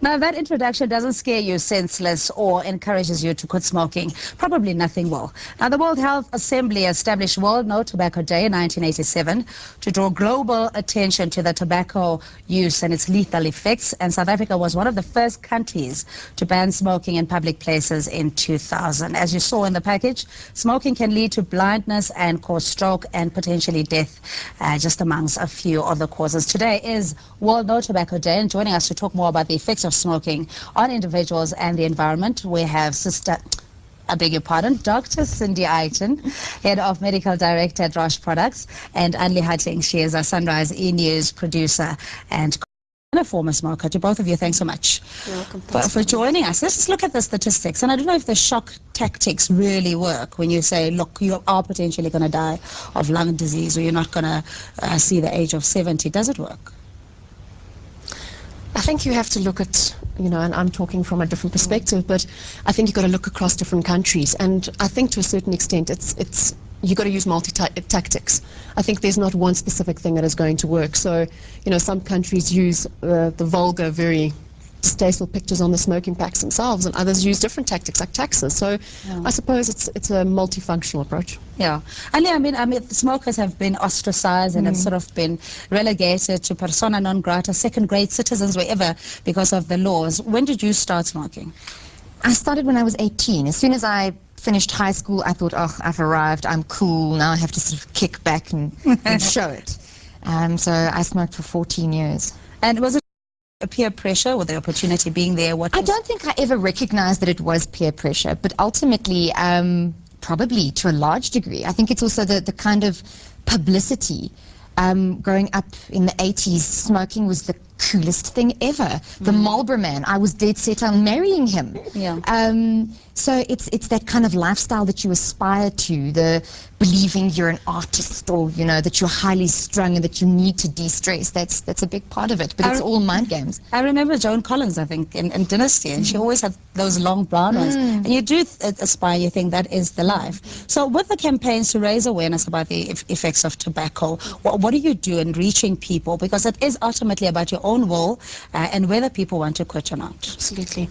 Now, if that introduction doesn't scare you senseless or encourages you to quit smoking, probably nothing will. Now, the World Health Assembly established World No Tobacco Day in 1987 to draw global attention to the tobacco use and its lethal effects, and South Africa was one of the first countries to ban smoking in public places in 2000. As you saw in the package, smoking can lead to blindness and cause stroke and potentially death, just amongst a few of the causes. Today is World No Tobacco Day, and joining us to talk more about the effects of smoking on individuals and the environment, we have Dr. Cindy Aitton, Head of Medical Director at Roche Products, and Anlie Hattingh. She is a Sunrise E-News producer and a former smoker. To both of you, thanks so much. You're welcome. For joining us. Let's just look at the statistics. And I don't know if the shock tactics really work when you say, look, you are potentially going to die of lung disease, or you're not going to see the age of 70. Does it work? I think you have to look at, and I'm talking from a different perspective, but I think you've got to look across different countries. And I think to a certain extent, you've got to use multi-tactics. I think there's not one specific thing that is going to work. So, some countries use the vulgar, very distasteful pictures on the smoking packs themselves, and others use different tactics like taxes. So I suppose it's a multifunctional approach. Yeah. And I mean, the smokers have been ostracized and have sort of been relegated to persona non grata, second-grade citizens, wherever, because of the laws. When did you start smoking? I started when I was 18. As soon as I finished high school, I thought, oh, I've arrived, I'm cool, now I have to sort of kick back and show it. So I smoked for 14 years. And was it peer pressure, or the opportunity being there? I don't think I ever recognized that it was peer pressure, but ultimately, probably to a large degree. I think it's also the kind of publicity. Growing up in the 80s, smoking was the coolest thing ever. The Marlboro Man, I was dead set on marrying him. Yeah. So it's that kind of lifestyle that you aspire to, the believing you're an artist, or that you're highly strung and that you need to de-stress. That's a big part of it, but it's all mind games. I remember Joan Collins, I think, in Dynasty, and she always had those long brown ones. And you do aspire, you think that is the life. So with the campaigns to raise awareness about the effects of tobacco, what do you do in reaching people? Because it is ultimately about your own will and whether people want to quit or not. Absolutely.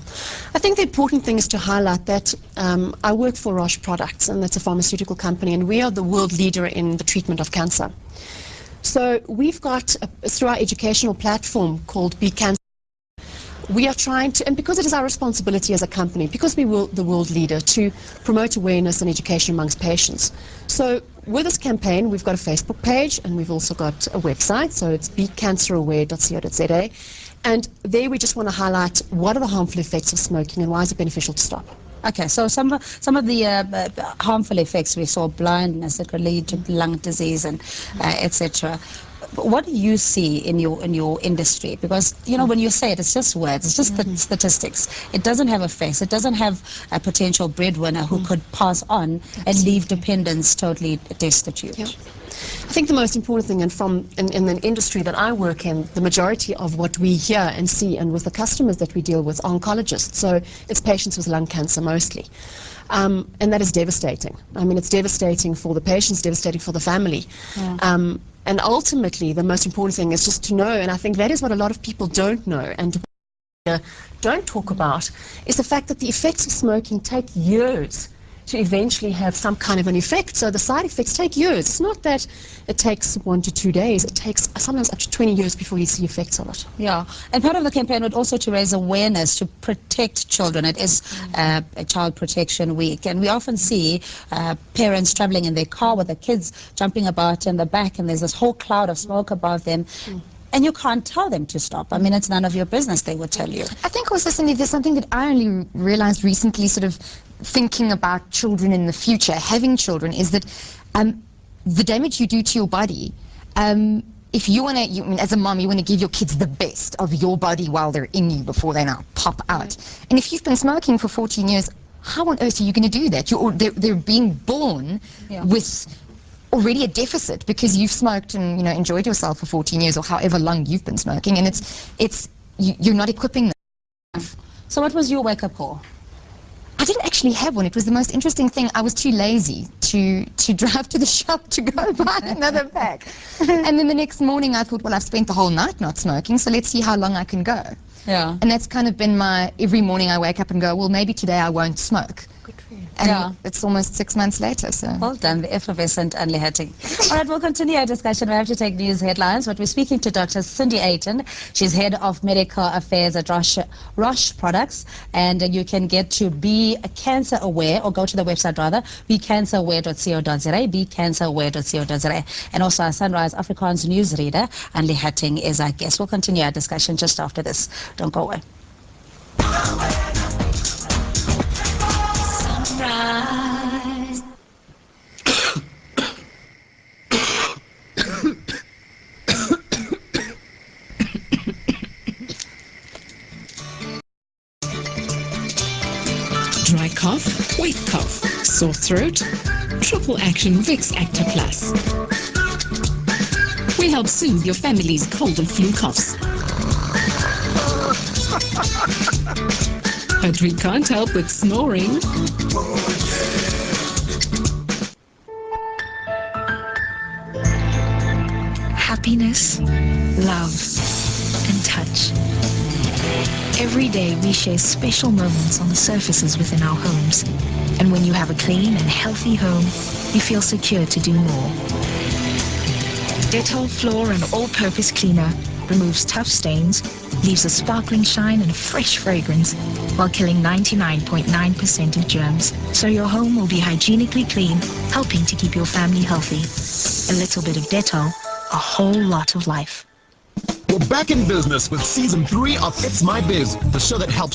I think the important thing is to highlight that I work for Roche Products, and that's a pharmaceutical company, and we are the world leader in the treatment of cancer. So we've got, through our educational platform called Beat Cancer, we are trying to, and because it is our responsibility as a company, because we are the world leader, to promote awareness and education amongst patients. So with this campaign, we've got a Facebook page, and we've also got a website, so it's beatcanceraware.co.za, and there we just want to highlight what are the harmful effects of smoking and why is it beneficial to stop. Okay, so some of the harmful effects we saw: blindness, that could lead to lung disease, and etc. What do you see in your industry? Because when you say it, it's just words, it's just the statistics. It doesn't have a face. It doesn't have a potential breadwinner who could pass on and leave dependents totally destitute. Yeah. I think the most important thing, and in the industry that I work in, the majority of what we hear and see, and with the customers that we deal with, are oncologists. So it's patients with lung cancer mostly. And that is devastating. I mean, it's devastating for the patients, devastating for the family. Yeah. And ultimately, the most important thing is just to know, and I think that is what a lot of people don't know and don't talk about, is the fact that the effects of smoking take years to eventually have some kind of an effect. So the side effects take years. It's not that it takes 1 to 2 days. It takes sometimes up to 20 years before you see effects of it. Yeah, and part of the campaign would also to raise awareness to protect children. It is a Child Protection Week, and we often see parents traveling in their car with the kids jumping about in the back, and there's this whole cloud of smoke above them. And you can't tell them to stop. I mean, it's none of your business, they would tell you. I think also, Cindy, there's something that I only realized recently, sort of thinking about children in the future, having children, is that the damage you do to your body, if you want to, as a mom, you want to give your kids the best of your body while they're in you before they now pop out. And if you've been smoking for 14 years, how on earth are you going to do that? They're being born with already a deficit because you've smoked and enjoyed yourself for 14 years or however long you've been smoking, and you're not equipping them. So what was your wake-up call? I didn't actually have one. It was the most interesting thing. I was too lazy to drive to the shop to go buy another pack. And then the next morning I thought, well, I've spent the whole night not smoking, so let's see how long I can go. Yeah. And that's kind of been every morning I wake up and go, well, maybe today I won't smoke. Good for you. And it's almost 6 months later, so. Well done, the effervescent Anlie Hattingh. All right, we'll continue our discussion. We have to take news headlines, but we're speaking to Dr. Cindy Aitton. She's head of medical affairs at Roche Products, and you can get to Be Cancer Aware, or go to the website rather, becanceraware.co.za, becanceraware.co.za. And also our Sunrise Afrikaans newsreader, Anlie Hattingh, is our guest. We'll continue our discussion just after this. Don't go away. Sunrise. Dry cough, weak cough, sore throat, triple action Vicks Actor Plus. We help soothe your family's cold and flu coughs. But we can't help with snoring. Happiness, love, and touch. Every day we share special moments on the surfaces within our homes. And when you have a clean and healthy home, you feel secure to do more. Dettol Floor and All-Purpose Cleaner removes tough stains, leaves a sparkling shine and a fresh fragrance, while killing 99.9% of germs. So your home will be hygienically clean, helping to keep your family healthy. A little bit of Dettol, a whole lot of life. We're back in business with season 3 of It's My Biz, the show that helps